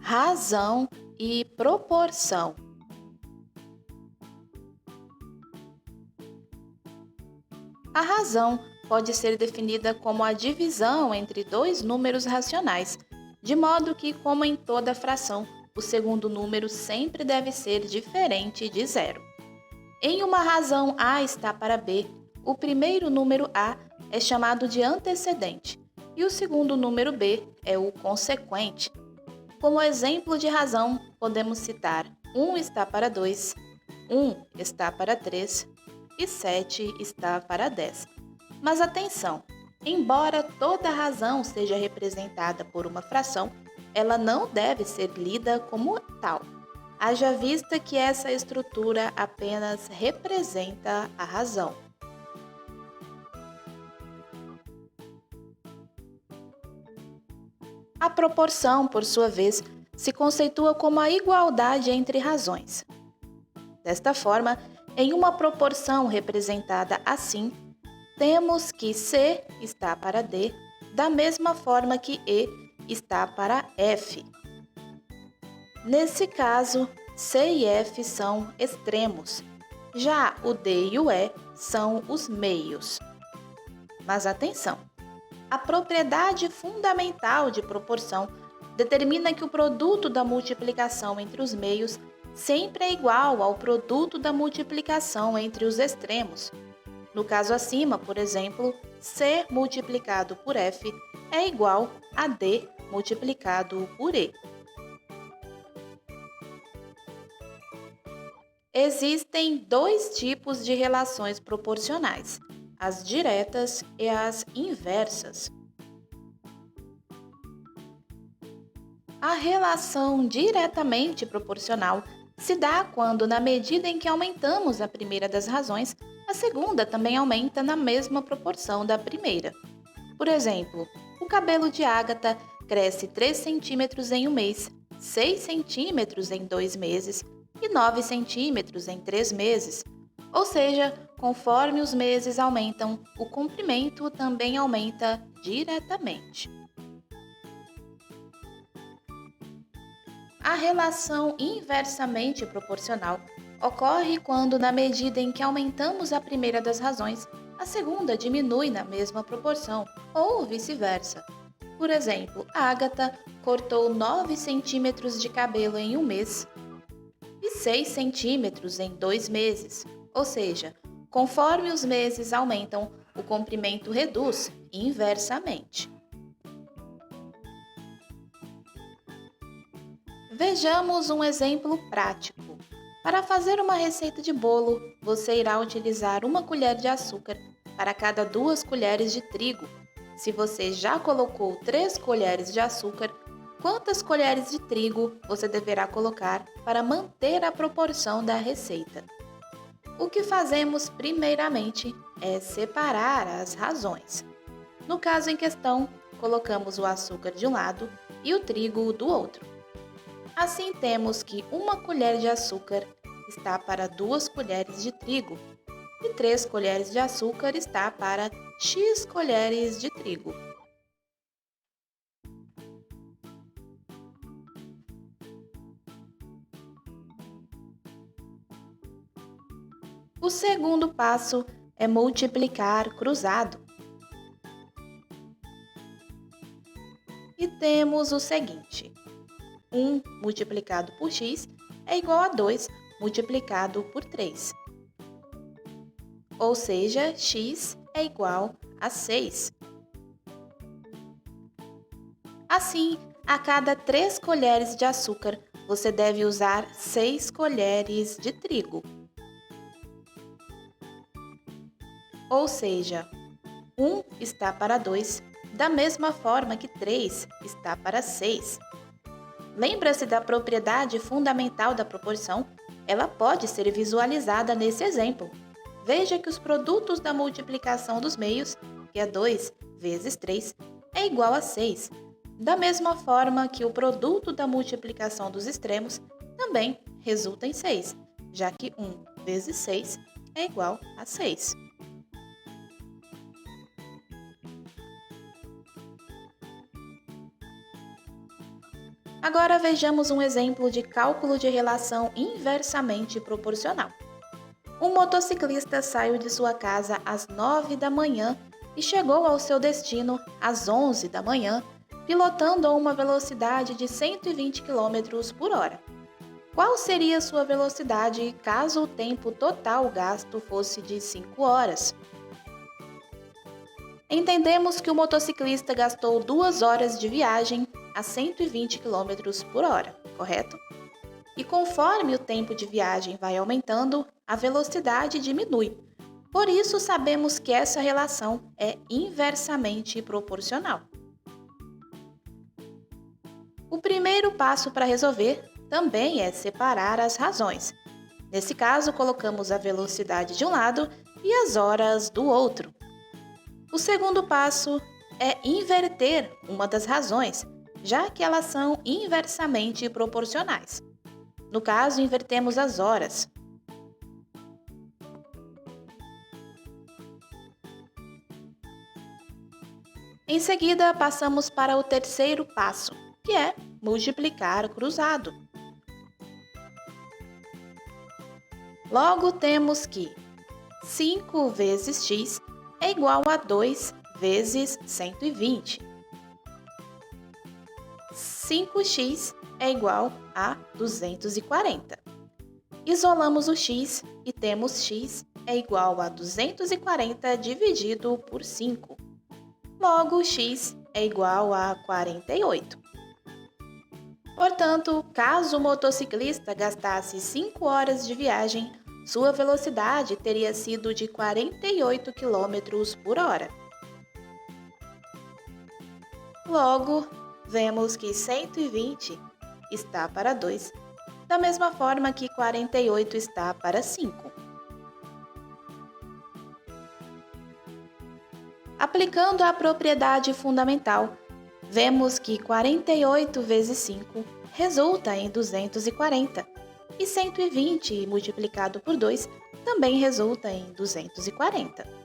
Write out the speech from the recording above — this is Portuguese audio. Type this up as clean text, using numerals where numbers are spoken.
razão e proporção. A razão pode ser definida como a divisão entre dois números racionais, de modo que, como em toda fração, o segundo número sempre deve ser diferente de zero. Em uma razão A está para B, o primeiro número A é chamado de antecedente e o segundo número B é o consequente. Como exemplo de razão, podemos citar 1 está para 2, 1 está para 3 e 7 está para 10. Mas atenção, embora toda razão seja representada por uma fração, ela não deve ser lida como tal. Haja vista que essa estrutura apenas representa a razão. A proporção, por sua vez, se conceitua como a igualdade entre razões. Desta forma, em uma proporção representada assim, temos que C está para D, da mesma forma que E está para F. Nesse caso, C e F são extremos, já o D e o E são os meios. Mas atenção! A propriedade fundamental de proporção determina que o produto da multiplicação entre os meios sempre é igual ao produto da multiplicação entre os extremos. No caso acima, por exemplo, C multiplicado por F é igual a D multiplicado por E. Existem dois tipos de relações proporcionais: as diretas e as inversas. A relação diretamente proporcional se dá quando, na medida em que aumentamos a primeira das razões, a segunda também aumenta na mesma proporção da primeira. Por exemplo, o cabelo de Ágata cresce 3 centímetros em um mês, 6 centímetros em 2 meses e 9 centímetros em 3 meses. Ou seja, conforme os meses aumentam, o comprimento também aumenta diretamente. A relação inversamente proporcional ocorre quando, na medida em que aumentamos a primeira das razões, a segunda diminui na mesma proporção, ou vice-versa. Por exemplo, Ágata cortou 9 centímetros de cabelo em um mês e 6 centímetros em 2 meses. Ou seja, conforme os meses aumentam, o comprimento reduz inversamente. Vejamos um exemplo prático. Para fazer uma receita de bolo, você irá utilizar 1 colher de açúcar para cada 2 colheres de trigo. Se você já colocou 3 colheres de açúcar, quantas colheres de trigo você deverá colocar para manter a proporção da receita? O que fazemos primeiramente é separar as razões. No caso em questão, colocamos o açúcar de um lado e o trigo do outro. Assim, temos que 1 colher de açúcar está para 2 colheres de trigo e 3 colheres de açúcar está para X colheres de trigo. O segundo passo é multiplicar cruzado. E temos o seguinte: 1 multiplicado por x é igual a 2 multiplicado por 3. Ou seja, x é igual a 6. Assim, a cada 3 colheres de açúcar, você deve usar 6 colheres de trigo. Ou seja, 1 está para 2, da mesma forma que 3 está para 6. Lembra-se da propriedade fundamental da proporção? Ela pode ser visualizada nesse exemplo. Veja que os produtos da multiplicação dos meios, que é 2 vezes 3, é igual a 6. Da mesma forma que o produto da multiplicação dos extremos também resulta em 6, já que 1 vezes 6 é igual a 6. Agora vejamos um exemplo de cálculo de relação inversamente proporcional. Um motociclista saiu de sua casa às 9 da manhã e chegou ao seu destino às 11 da manhã, pilotando a uma velocidade de 120 km por hora. Qual seria sua velocidade caso o tempo total gasto fosse de 5 horas? Entendemos que o motociclista gastou 2 horas de viagem a 120 km por hora, correto? E conforme o tempo de viagem vai aumentando, a velocidade diminui. Por isso, sabemos que essa relação é inversamente proporcional. O primeiro passo para resolver também é separar as razões. Nesse caso, colocamos a velocidade de um lado e as horas do outro. O segundo passo é inverter uma das razões, já que elas são inversamente proporcionais. No caso, invertemos as horas. Em seguida, passamos para o terceiro passo, que é multiplicar cruzado. Logo, temos que 5 vezes x é igual a 2 vezes 120. 5x é igual a 240. Isolamos o x e temos x é igual a 240 dividido por 5. Logo, x é igual a 48. Portanto, caso o motociclista gastasse 5 horas de viagem, sua velocidade teria sido de 48 km por hora. Logo, vemos que 120 está para 2, da mesma forma que 48 está para 5. Aplicando a propriedade fundamental, vemos que 48 vezes 5 resulta em 240 e 120 multiplicado por 2 também resulta em 240.